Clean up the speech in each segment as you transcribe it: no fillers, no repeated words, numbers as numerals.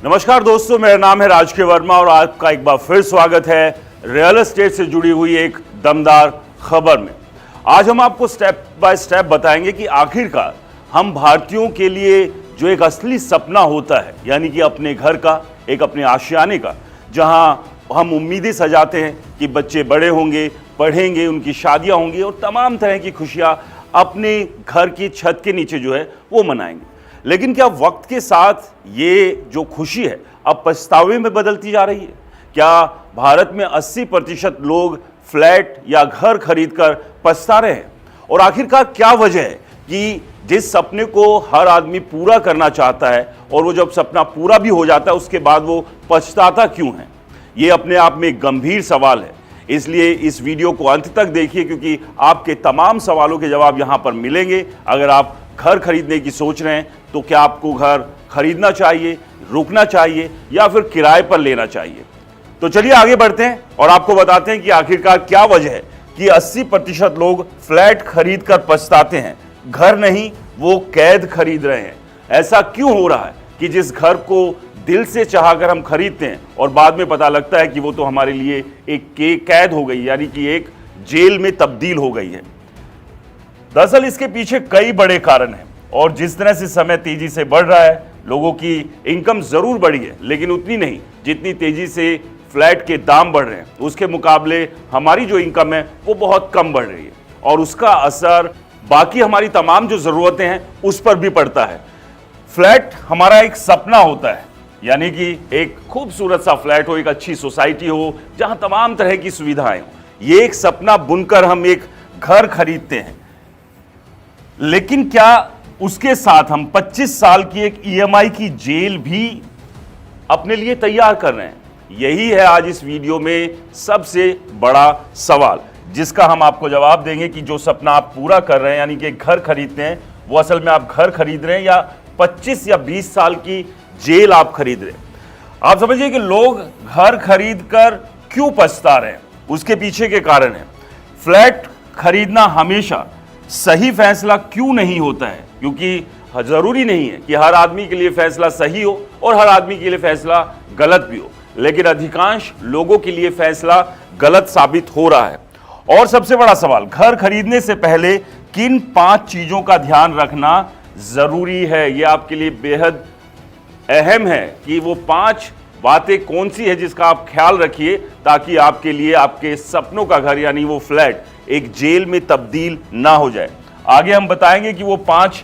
नमस्कार दोस्तों, मेरा नाम है राजकीय वर्मा और आपका एक बार फिर स्वागत है रियल एस्टेट से जुड़ी हुई एक दमदार खबर में। आज हम आपको स्टेप बाय स्टेप बताएंगे कि आखिरकार हम भारतीयों के लिए जो एक असली सपना होता है, यानी कि अपने घर का, एक अपने आशियाने का, जहां हम उम्मीदें सजाते हैं कि बच्चे बड़े होंगे, पढ़ेंगे, उनकी शादियां होंगी और तमाम तरह की खुशियां अपने घर की छत के नीचे जो है वो मनाएंगे। लेकिन क्या वक्त के साथ ये जो खुशी है अब पछतावे में बदलती जा रही है? क्या भारत में 80% लोग फ्लैट या घर खरीदकर पछता रहे हैं? और आखिरकार क्या वजह है कि जिस सपने को हर आदमी पूरा करना चाहता है और वो जब सपना पूरा भी हो जाता है उसके बाद वो पछताता क्यों है? ये अपने आप में एक गंभीर सवाल है। इसलिए इस वीडियो को अंत तक देखिए, क्योंकि आपके तमाम सवालों के जवाब यहाँ पर मिलेंगे। अगर आप घर खरीदने की सोच रहे हैं तो क्या आपको घर खरीदना चाहिए, रुकना चाहिए या फिर किराए पर लेना चाहिए? तो चलिए आगे बढ़ते हैं और आपको बताते हैं कि आखिरकार क्या वजह है कि 80% लोग फ्लैट खरीद कर पछताते हैं, घर नहीं वो कैद खरीद रहे हैं। ऐसा क्यों हो रहा है कि जिस घर को दिल से चाहकर हम खरीदते हैं और बाद में पता लगता है कि वो तो हमारे लिए एक कैद हो गई, यानी कि एक जेल में तब्दील हो गई है? दरअसल इसके पीछे कई बड़े कारण हैं और जिस तरह से समय तेजी से बढ़ रहा है, लोगों की इनकम जरूर बढ़ी है लेकिन उतनी नहीं जितनी तेजी से फ्लैट के दाम बढ़ रहे हैं। उसके मुकाबले हमारी जो इनकम है वो बहुत कम बढ़ रही है और उसका असर बाकी हमारी तमाम जो जरूरतें हैं उस पर भी पड़ता है। फ्लैट हमारा एक सपना होता है, यानी कि एक खूबसूरत सा फ्लैट हो, एक अच्छी सोसाइटी हो जहां तमाम तरह की सुविधाएं हो। ये एक सपना बुनकर हम एक घर खरीदते हैं, लेकिन क्या उसके साथ हम 25 साल की एक ईएमआई की जेल भी अपने लिए तैयार कर रहे हैं? यही है आज इस वीडियो में सबसे बड़ा सवाल, जिसका हम आपको जवाब देंगे कि जो सपना आप पूरा कर रहे हैं, यानी कि घर खरीदते हैं, वो असल में आप घर खरीद रहे हैं या 25 या 20 साल की जेल आप खरीद रहे हैं। आप समझिए कि लोग घर खरीद कर क्यों पछता रहे हैं, उसके पीछे के कारण है। फ्लैट खरीदना हमेशा सही फैसला क्यों नहीं होता है? क्योंकि जरूरी नहीं है कि हर आदमी के लिए फैसला सही हो और हर आदमी के लिए फैसला गलत भी हो, लेकिन अधिकांश लोगों के लिए फैसला गलत साबित हो रहा है। और सबसे बड़ा सवाल, घर खरीदने से पहले किन 5 चीजों का ध्यान रखना जरूरी है? यह आपके लिए बेहद अहम है कि वो 5 बातें कौन सी है जिसका आप ख्याल रखिए, ताकि आपके लिए आपके सपनों का घर यानी वो फ्लैट एक जेल में तब्दील ना हो जाए। आगे हम बताएंगे कि वो 5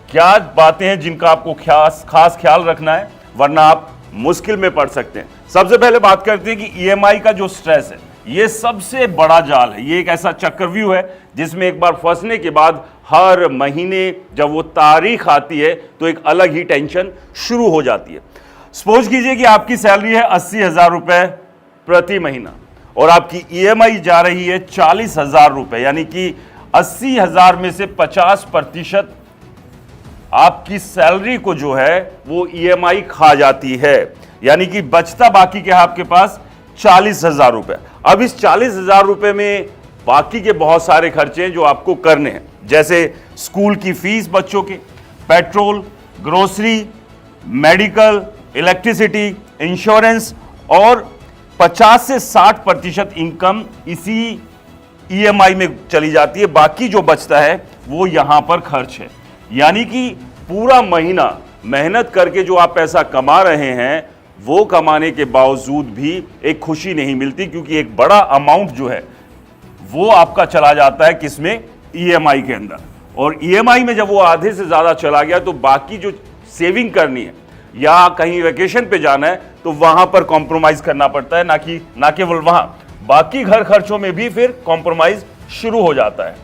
क्या बातें हैं जिनका आपको खास ख्याल रखना है, वरना आप मुश्किल में पड़ सकते हैं। सबसे पहले बात करते हैं कि ईएमआई का जो स्ट्रेस है, ये सबसे बड़ा जाल है। ये एक ऐसा चक्रव्यूह है जिसमें एक बार फंसने के बाद हर महीने जब वो तारीख आती है तो एक अलग ही टेंशन शुरू हो जाती है। सपोज कीजिए कि आपकी सैलरी है 80,000 रुपए प्रति महीना और आपकी ईएमआई जा रही है 40,000 रुपए, यानी कि 80,000 में से 50% आपकी सैलरी को जो है वो ईएमआई खा जाती है, यानी कि बचता बाकी क्या है आपके पास 40,000 रुपए। अब इस 40,000 रुपए में बाकी के बहुत सारे खर्चे जो आपको करने हैं, जैसे स्कूल की फीस बच्चों के, petrol, grocery, medical, electricity, insurance और 50 से 60% इनकम इसी ईएमआई में चली जाती है। बाकी जो बचता है वो यहां पर खर्च है, यानी कि पूरा महीना मेहनत करके जो आप पैसा कमा रहे हैं वो कमाने के बावजूद भी एक खुशी नहीं मिलती, क्योंकि एक बड़ा अमाउंट जो है वो आपका चला जाता है किसमें? ईएमआई के अंदर। और ईएमआई में जब वो आधे से ज्यादा चला गया तो बाकी जो सेविंग करनी है या कहीं वेकेशन पे जाना है तो वहां पर कॉम्प्रोमाइज करना पड़ता है, ना केवल वहां, बाकी घर खर्चों में भी फिर कॉम्प्रोमाइज शुरू हो जाता है।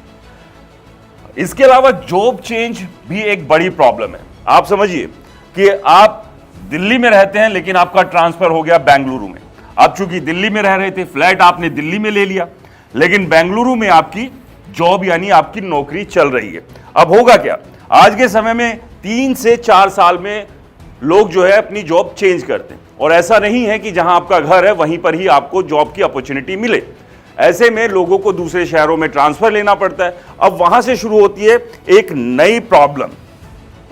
इसके अलावा जॉब चेंज भी एक बड़ी प्रॉब्लम है। आप समझिए कि आप दिल्ली में रहते हैं लेकिन आपका ट्रांसफर हो गया बेंगलुरु में। आप चूंकि दिल्ली में रह रहे थे, फ्लैट आपने दिल्ली में ले लिया, लेकिन बेंगलुरु में आपकी जॉब यानी आपकी नौकरी चल रही है। अब होगा क्या? आज के समय में 3 से 4 साल में लोग जो है अपनी जॉब चेंज करते हैं और ऐसा नहीं है कि जहां आपका घर है वहीं पर ही आपको जॉब की अपॉर्चुनिटी मिले। ऐसे में लोगों को दूसरे शहरों में ट्रांसफर लेना पड़ता है। अब वहां से शुरू होती है एक नई प्रॉब्लम,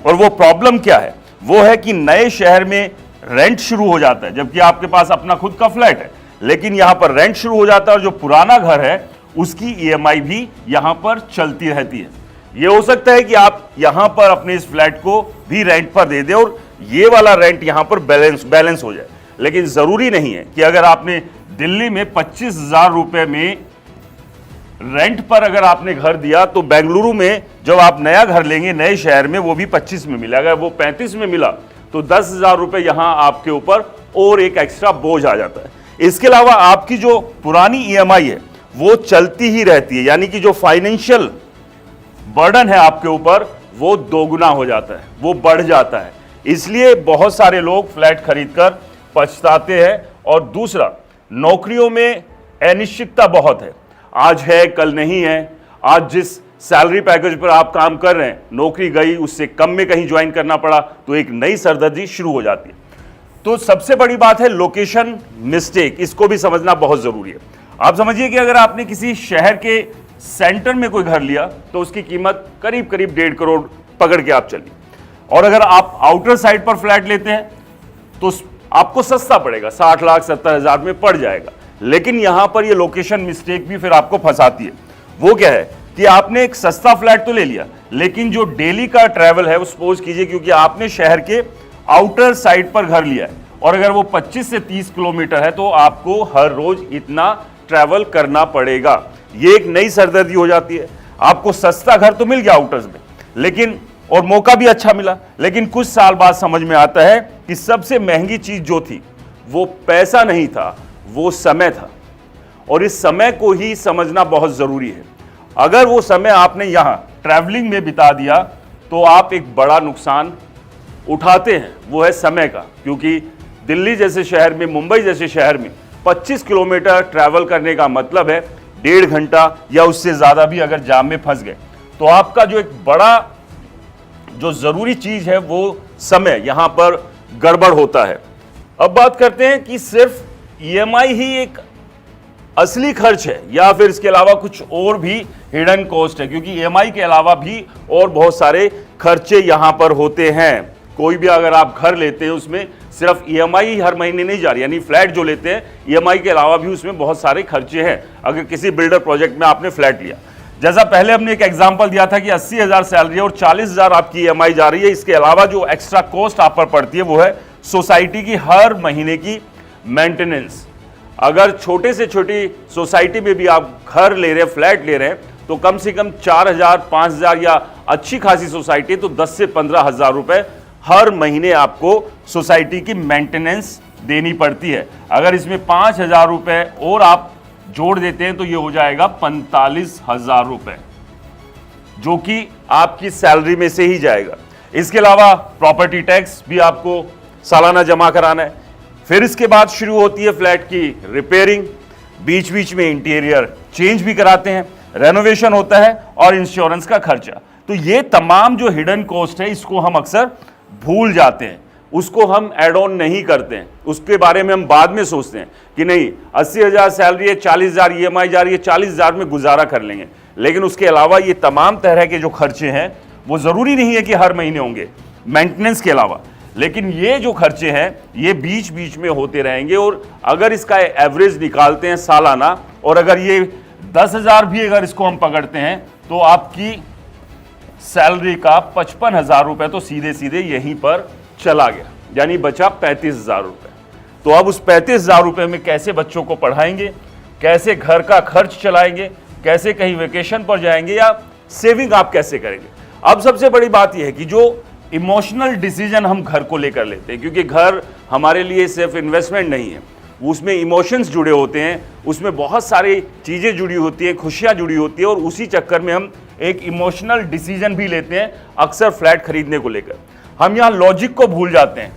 और वो प्रॉब्लम क्या है? वो है कि नए शहर में रेंट शुरू हो जाता है, जबकि आपके पास अपना खुद का फ्लैट है, लेकिन यहां पर रेंट शुरू हो जाता है और जो पुराना घर है उसकी ईएमआई भी यहां पर चलती रहती है। यह हो सकता है कि आप यहां पर अपने इस फ्लैट को भी रेंट पर दे दें और ये वाला रेंट यहां पर बैलेंस हो जाए, लेकिन जरूरी नहीं है कि अगर आपने दिल्ली में 25,000 रुपए में रेंट पर अगर आपने घर दिया तो बेंगलुरु में जब आप नया घर लेंगे नए शहर में वो भी 25 में मिला। अगर वो 35 में मिला तो 10,000 रुपए यहां आपके ऊपर और एक एक्स्ट्रा बोझ आ जाता है। इसके अलावा आपकी जो पुरानी ईएमआई है वो चलती ही रहती है, यानी कि जो फाइनेंशियल बर्डन है आपके ऊपर वो दोगुना हो जाता है, वो बढ़ जाता है। इसलिए बहुत सारे लोग फ्लैट खरीदकर पछताते हैं। और दूसरा, नौकरियों में अनिश्चितता बहुत है, आज है कल नहीं है। आज जिस सैलरी पैकेज पर आप काम कर रहे हैं, नौकरी गई, उससे कम में कहीं ज्वाइन करना पड़ा तो एक नई सरदर्दी शुरू हो जाती है। तो सबसे बड़ी बात है लोकेशन मिस्टेक, इसको भी समझना बहुत जरूरी है। आप समझिए कि अगर आपने किसी शहर के सेंटर में कोई घर लिया तो उसकी कीमत करीब करीब 1.5 करोड़ पकड़ के आप चलिए, और अगर आप आउटर साइड पर फ्लैट लेते हैं तो आपको सस्ता पड़ेगा, 60 लाख 70 हजार में पड़ जाएगा। लेकिन यहां पर ये लोकेशन मिस्टेक भी फिर आपको फंसाती है। वो क्या है कि आपने एक सस्ता फ्लैट तो ले लिया, लेकिन जो डेली का ट्रैवल है वो सपोज कीजिए, क्योंकि आपने शहर के आउटर साइड पर घर लिया है और अगर वो 25 से 30 किलोमीटर है तो आपको हर रोज इतना ट्रैवल करना पड़ेगा। ये एक नई सरदर्दी हो जाती है। आपको सस्ता घर तो मिल गया आउटर्स में, लेकिन और मौका भी अच्छा मिला, लेकिन कुछ साल बाद समझ में आता है कि सबसे महंगी चीज जो थी वो पैसा नहीं था, वो समय था। और इस समय को ही समझना बहुत जरूरी है। अगर वो समय आपने यहां ट्रैवलिंग में बिता दिया तो आप एक बड़ा नुकसान उठाते हैं, वो है समय का। क्योंकि दिल्ली जैसे शहर में, मुंबई जैसे शहर में 25 किलोमीटर ट्रैवल करने का मतलब है 1.5 घंटा या उससे ज्यादा भी अगर जाम में फंस गए तो आपका जो एक बड़ा जो जरूरी चीज है वो समय यहां पर गड़बड़ होता है। अब बात करते हैं कि सिर्फ ईएमआई ही एक असली खर्च है या फिर इसके अलावा कुछ और भी हिडन कॉस्ट है, क्योंकि ईएमआई के अलावा भी और बहुत सारे खर्चे यहां पर होते हैं। कोई भी अगर आप घर लेते हैं उसमें सिर्फ ईएमआई ही हर महीने नहीं जा रही, यानी फ्लैट जो लेते हैं ईएमआई के अलावा भी उसमें बहुत सारे खर्चे हैं। अगर किसी बिल्डर प्रोजेक्ट में आपने फ्लैट लिया, जैसा पहले हमने एक एग्जांपल दिया था कि 80,000 सैलरी है और 40,000 आपकी ईएमआई जा रही है, इसके अलावा जो एक्स्ट्रा कॉस्ट आप पर पड़ती है वो है सोसाइटी की हर महीने की मेंटेनेंस। अगर छोटे से छोटी सोसाइटी में भी आप घर ले रहे हैं, फ्लैट ले रहे हैं, तो कम से कम 4,000 5,000 या अच्छी खासी सोसाइटी तो 10 से 15,000 रुपए हर महीने आपको सोसाइटी की मेंटेनेंस देनी पड़ती है। अगर इसमें 5,000 रुपए और आप जोड़ देते हैं तो ये हो जाएगा 45,000 रुपए, जो कि आपकी सैलरी में से ही जाएगा। इसके अलावा प्रॉपर्टी टैक्स भी आपको सालाना जमा कराना है। फिर इसके बाद शुरू होती है फ्लैट की रिपेयरिंग, बीच बीच में इंटीरियर चेंज भी कराते हैं, रेनोवेशन होता है और इंश्योरेंस का खर्चा। तो ये तमाम जो हिडन कॉस्ट है इसको हम अक्सर भूल जाते हैं, उसको हम एड ऑन नहीं करते हैं, उसके बारे में हम बाद में सोचते हैं कि नहीं 80,000 सैलरी है, 40,000 ईएमआई जा रही है, 40,000 में गुजारा कर लेंगे। लेकिन उसके अलावा ये तमाम तरह के जो खर्चे हैं वो जरूरी नहीं है कि हर महीने होंगे मेंटेनेंस के अलावा, लेकिन ये जो खर्चे हैं ये बीच बीच में होते रहेंगे। और अगर इसका एवरेज निकालते हैं सालाना, और अगर ये 10,000 भी अगर इसको हम पकड़ते हैं तो आपकी सैलरी का 55,000 रुपए तो सीधे सीधे यहीं पर चला गया, यानी बचा 35,000 रुपए। तो अब उस 35,000 रुपए में कैसे बच्चों को पढ़ाएंगे, कैसे घर का खर्च चलाएंगे, कैसे कहीं वेकेशन पर जाएंगे, या सेविंग आप कैसे करेंगे। अब सबसे बड़ी बात यह है कि जो इमोशनल डिसीजन हम घर को लेकर लेते हैं, क्योंकि घर हमारे लिए सिर्फ इन्वेस्टमेंट नहीं है, उसमें इमोशंस जुड़े होते हैं, उसमें बहुत सारी चीज़ें जुड़ी होती हैं, खुशियाँ जुड़ी होती है, और उसी चक्कर में हम एक इमोशनल डिसीजन भी लेते हैं अक्सर फ्लैट खरीदने को लेकर। हम यहाँ लॉजिक को भूल जाते हैं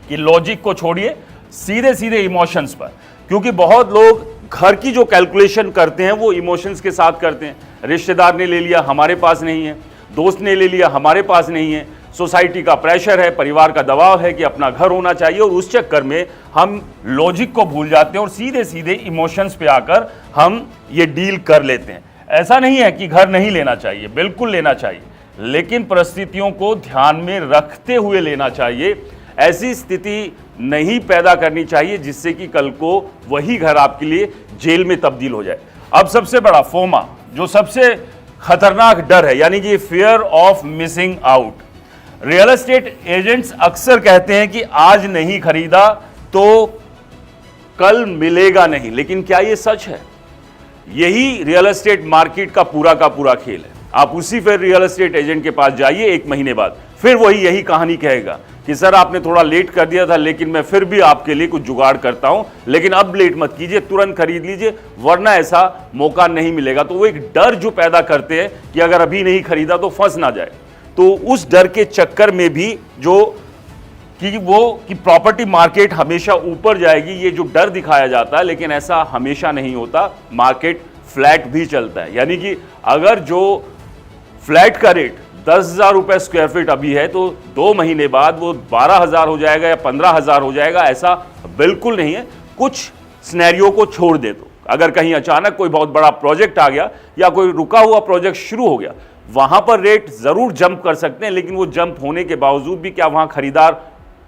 कि लॉजिक को छोड़िए, सीधे सीधे इमोशंस पर, क्योंकि बहुत लोग घर की जो कैलकुलेशन करते हैं वो इमोशंस के साथ करते हैं। रिश्तेदार ने ले लिया, हमारे पास नहीं है, दोस्त ने ले लिया, हमारे पास नहीं है, सोसाइटी का प्रेशर है, परिवार का दबाव है कि अपना घर होना चाहिए, और उस चक्कर में हम लॉजिक को भूल जाते हैं और सीधे सीधे इमोशंस पे आकर हम ये डील कर लेते हैं। ऐसा नहीं है कि घर नहीं लेना चाहिए, बिल्कुल लेना चाहिए, लेकिन परिस्थितियों को ध्यान में रखते हुए लेना चाहिए। ऐसी स्थिति नहीं पैदा करनी चाहिए जिससे कि कल को वही घर आपके लिए जेल में तब्दील हो जाए। अब सबसे बड़ा फोमा, जो सबसे खतरनाक डर है, यानी कि fear of missing out. Real estate agents अक्सर कहते हैं कि आज नहीं खरीदा तो कल मिलेगा नहीं, लेकिन क्या यह सच है? यही रियल एस्टेट मार्केट का पूरा खेल है। आप उसी फिर रियल एस्टेट एजेंट के पास जाइए 1 महीने बाद, फिर वही यही कहानी कहेगा कि सर आपने थोड़ा लेट कर दिया था, लेकिन मैं फिर भी आपके लिए कुछ जुगाड़ करता हूं, लेकिन अब लेट मत कीजिए, तुरंत खरीद लीजिए वरना ऐसा मौका नहीं मिलेगा। तो वो एक डर जो पैदा करते हैं कि अगर अभी नहीं खरीदा तो फंस ना जाए, तो उस डर के चक्कर में भी जो कि प्रॉपर्टी मार्केट हमेशा ऊपर जाएगी, ये जो डर दिखाया जाता है, लेकिन ऐसा हमेशा नहीं होता। मार्केट फ्लैट भी चलता है, यानी कि अगर जो फ्लैट का रेट 10,000 रुपए स्क्वायर फीट अभी है तो 2 महीने बाद वो 12,000 हो जाएगा या 15,000 हो जाएगा, ऐसा बिल्कुल नहीं है। कुछ सिनेरियो को छोड़ दे तो अगर कहीं अचानक कोई बहुत बड़ा प्रोजेक्ट आ गया या कोई रुका हुआ प्रोजेक्ट शुरू हो गया, वहां पर रेट जरूर जंप कर सकते हैं, लेकिन वो जंप होने के बावजूद भी क्या वहां खरीदार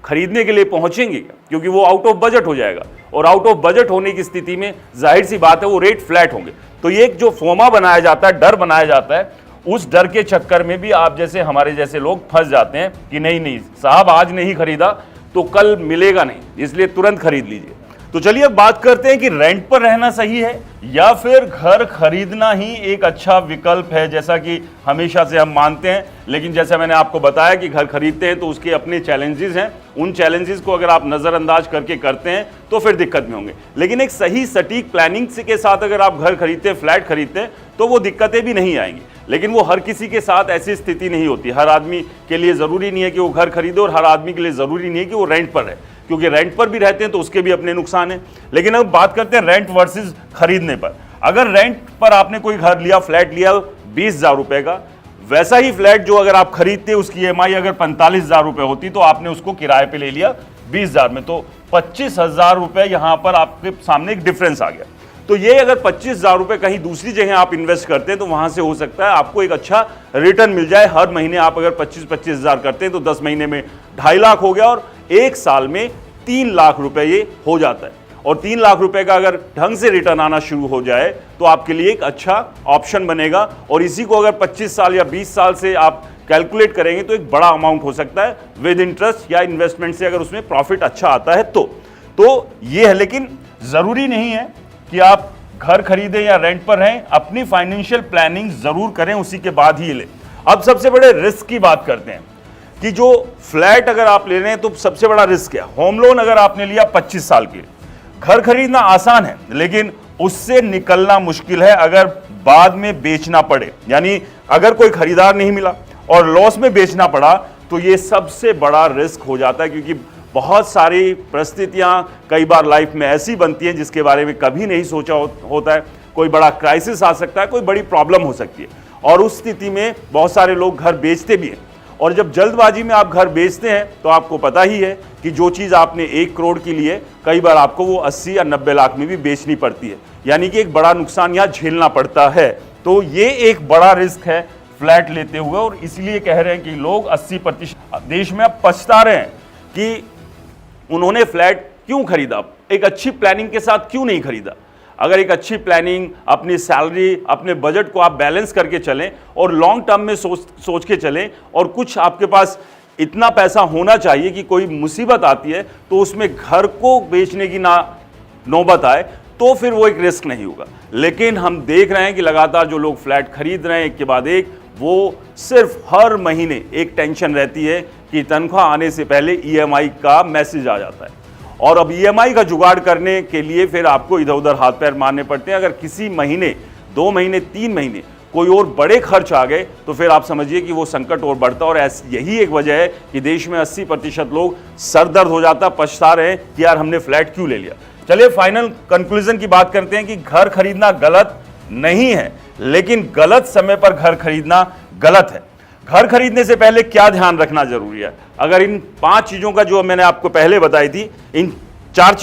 खरीदने के लिए पहुंचेंगे क्या? क्योंकि वो आउट ऑफ बजट हो जाएगा, और आउट ऑफ बजट होने की स्थिति में जाहिर सी बात है वो रेट फ्लैट होंगे। तो ये एक जो फोमा बनाया जाता है, डर बनाया जाता है, उस डर के चक्कर में भी आप जैसे हमारे जैसे लोग फंस जाते हैं कि नहीं साहब आज नहीं खरीदा तो कल मिलेगा नहीं, इसलिए तुरंत खरीद लीजिए। तो चलिए अब बात करते हैं कि रेंट पर रहना सही है या फिर घर खरीदना ही एक अच्छा विकल्प है, जैसा कि हमेशा से हम मानते हैं। लेकिन जैसा मैंने आपको बताया कि घर खरीदते हैं तो उसके अपने चैलेंजेस हैं, उन चैलेंजेस को अगर आप नज़रअंदाज करके करते हैं तो फिर दिक्कत में होंगे। लेकिन एक सही सटीक प्लानिंग के साथ अगर आप घर खरीदते हैं, फ्लैट खरीदते हैं, तो वो दिक्कतें भी नहीं आएंगी। लेकिन वो हर किसी के साथ ऐसी स्थिति नहीं होती। हर आदमी के लिए ज़रूरी नहीं है कि वो घर खरीदे, और हर आदमी के लिए ज़रूरी नहीं है कि वो रेंट पर रहे, क्योंकि रेंट पर भी रहते हैं तो उसके भी अपने नुकसान हैं। लेकिन अब बात करते हैं रेंट वर्सेस खरीदने पर। अगर रेंट पर आपने कोई घर लिया, फ्लैट लिया 20,000 रुपए का, वैसा ही फ्लैट जो अगर आप खरीदते उसकी EMI अगर 45,000 रुपए होती तो आपने उसको किराए पे ले लिया 20,000 में, तो 25,000 रुपए यहां पर आपके सामने एक डिफरेंस आ गया। तो ये अगर 25,000 रुपए कहीं दूसरी जगह आप इन्वेस्ट करते हैं तो वहां से हो सकता है आपको एक अच्छा रिटर्न मिल जाए। हर महीने आप अगर 25,000 करते हैं तो 10 महीने में 2.5 लाख हो गया, और 1 साल में 3 लाख रुपए ये हो जाता है। और 3 लाख रुपए का अगर ढंग से रिटर्न आना शुरू हो जाए तो आपके लिए एक अच्छा ऑप्शन बनेगा। और इसी को अगर 25 साल या 20 साल से आप कैलकुलेट करेंगे तो एक बड़ा अमाउंट हो सकता है विद इंटरेस्ट या इन्वेस्टमेंट से, अगर उसमें प्रॉफिट अच्छा आता है तो ये है। लेकिन जरूरी नहीं है कि आप घर खरीदें या रेंट पर रहें, अपनी फाइनेंशियल प्लानिंग जरूर करें, उसी के बाद ही लें। अब सबसे बड़े रिस्क की बात करते हैं कि जो फ्लैट अगर आप ले रहे हैं तो सबसे बड़ा रिस्क है होम लोन अगर आपने लिया 25 साल के लिए। घर खरीदना आसान है लेकिन उससे निकलना मुश्किल है अगर बाद में बेचना पड़े, यानी अगर कोई खरीदार नहीं मिला और लॉस में बेचना पड़ा तो ये सबसे बड़ा रिस्क हो जाता है। क्योंकि बहुत सारी परिस्थितियां कई बार लाइफ में ऐसी बनती हैं जिसके बारे में कभी नहीं सोचा होता है। कोई बड़ा क्राइसिस आ सकता है, कोई बड़ी प्रॉब्लम हो सकती है, और उस स्थिति में बहुत सारे लोग घर बेचते भी हैं। और जब जल्दबाजी में आप घर बेचते हैं तो आपको पता ही है कि जो चीज़ आपने 1 करोड़ की लिए कई बार आपको वो 80 या 90 लाख में भी बेचनी पड़ती है, यानी कि एक बड़ा नुकसान यहाँ झेलना पड़ता है। तो ये एक बड़ा रिस्क है फ्लैट लेते हुए, और इसलिए कह रहे हैं कि लोग 80% देश में अब पछता रहे हैं कि उन्होंने फ्लैट क्यों खरीदा, एक अच्छी प्लानिंग के साथ क्यों नहीं खरीदा। अगर एक अच्छी प्लानिंग, अपनी सैलरी, अपने बजट को आप बैलेंस करके चलें और लॉन्ग टर्म में सोच के चलें, और कुछ आपके पास इतना पैसा होना चाहिए कि कोई मुसीबत आती है तो उसमें घर को बेचने की ना नौबत आए, तो फिर वो एक रिस्क नहीं होगा। लेकिन हम देख रहे हैं कि लगातार जो लोग फ्लैट खरीद रहे हैं एक के बाद एक, वो सिर्फ हर महीने एक टेंशन रहती है कि तनख्वाह आने से पहले EMI का मैसेज आ जाता है, और अब EMI का जुगाड़ करने के लिए फिर आपको इधर उधर हाथ पैर मारने पड़ते हैं। अगर किसी महीने, 2 महीने, 3 महीने कोई और बड़े खर्च आ गए तो फिर आप समझिए कि वो संकट और बढ़ता। और यही एक वजह है कि देश में 80% लोग सरदर्द हो जाता, पछता रहे हैं कि यार हमने फ्लैट क्यों ले लिया। चलिए फाइनल कंक्लूजन की बात करते हैं कि घर खरीदना गलत नहीं है, लेकिन गलत समय पर घर खरीदना गलत है। घर खरीदने से पहले क्या ध्यान रखना जरूरी है? अगर इन 5 चीजों का जो मैंने आपको पहले बताई थी, इन 5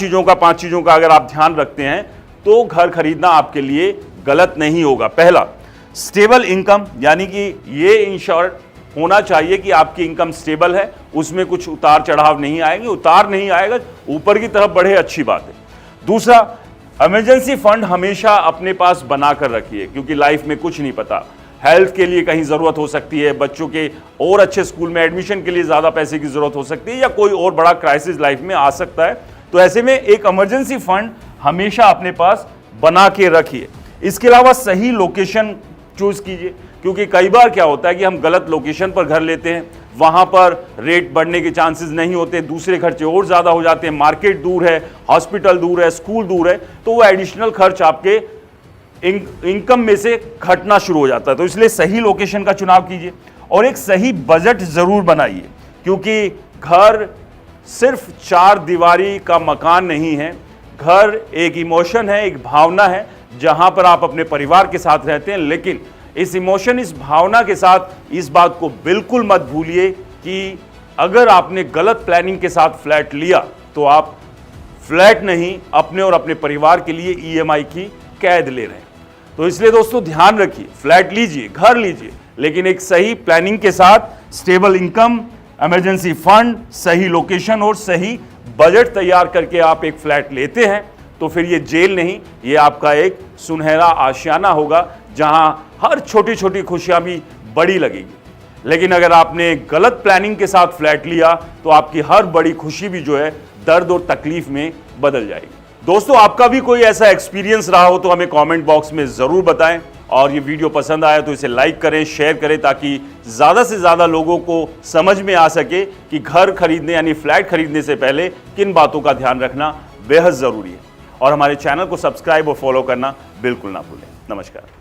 चीजों का अगर आप ध्यान रखते हैं तो घर खरीदना आपके लिए गलत नहीं होगा। पहला, स्टेबल इनकम, यानी कि ये इंश्योर होना चाहिए कि आपकी इनकम स्टेबल है, उसमें कुछ उतार चढ़ाव नहीं आएंगे। उतार नहीं आएगा, ऊपर की तरफ बढ़े, अच्छी बात है। दूसरा, इमरजेंसी फंड हमेशा अपने पास बनाकर रखिए, क्योंकि लाइफ में कुछ नहीं पता। हेल्थ के लिए कहीं ज़रूरत हो सकती है, बच्चों के और अच्छे स्कूल में एडमिशन के लिए ज़्यादा पैसे की ज़रूरत हो सकती है, या कोई और बड़ा क्राइसिस लाइफ में आ सकता है। तो ऐसे में एक इमरजेंसी फंड हमेशा अपने पास बना के रखिए। इसके अलावा सही लोकेशन चूज कीजिए, क्योंकि कई बार क्या होता है कि हम गलत लोकेशन पर घर लेते हैं, वहां पर रेट बढ़ने के चांसेस नहीं होते, दूसरे खर्चे और ज़्यादा हो जाते हैं। मार्केट दूर है, हॉस्पिटल दूर है, स्कूल दूर है, तो वो एडिशनल खर्च आपके इनकम में से घटना शुरू हो जाता है। तो इसलिए सही लोकेशन का चुनाव कीजिए और एक सही बजट ज़रूर बनाइए, क्योंकि घर सिर्फ 4 दीवारी का मकान नहीं है। घर एक इमोशन है, एक भावना है, जहां पर आप अपने परिवार के साथ रहते हैं। लेकिन इस इमोशन, इस भावना के साथ इस बात को बिल्कुल मत भूलिए कि अगर आपने गलत प्लानिंग के साथ फ्लैट लिया तो आप फ्लैट नहीं, अपने और अपने परिवार के लिए ईएमआई की कैद ले रहे हैं। तो इसलिए दोस्तों ध्यान रखिए, फ्लैट लीजिए, घर लीजिए, लेकिन एक सही प्लानिंग के साथ, स्टेबल इनकम, इमरजेंसी फंड, सही लोकेशन और सही बजट तैयार करके आप एक फ्लैट लेते हैं तो फिर ये जेल नहीं, ये आपका एक सुनहरा आशियाना होगा, जहां हर छोटी छोटी खुशियां भी बड़ी लगेगी। लेकिन अगर आपने गलत प्लानिंग के साथ फ्लैट लिया तो आपकी हर बड़ी खुशी भी जो है दर्द और तकलीफ में बदल जाएगी। दोस्तों, आपका भी कोई ऐसा एक्सपीरियंस रहा हो तो हमें कमेंट बॉक्स में ज़रूर बताएं, और ये वीडियो पसंद आया तो इसे लाइक करें, शेयर करें, ताकि ज़्यादा से ज़्यादा लोगों को समझ में आ सके कि घर खरीदने यानी फ्लैट खरीदने से पहले किन बातों का ध्यान रखना बेहद ज़रूरी है। और हमारे चैनल को सब्सक्राइब और फॉलो करना बिल्कुल ना भूलें। नमस्कार।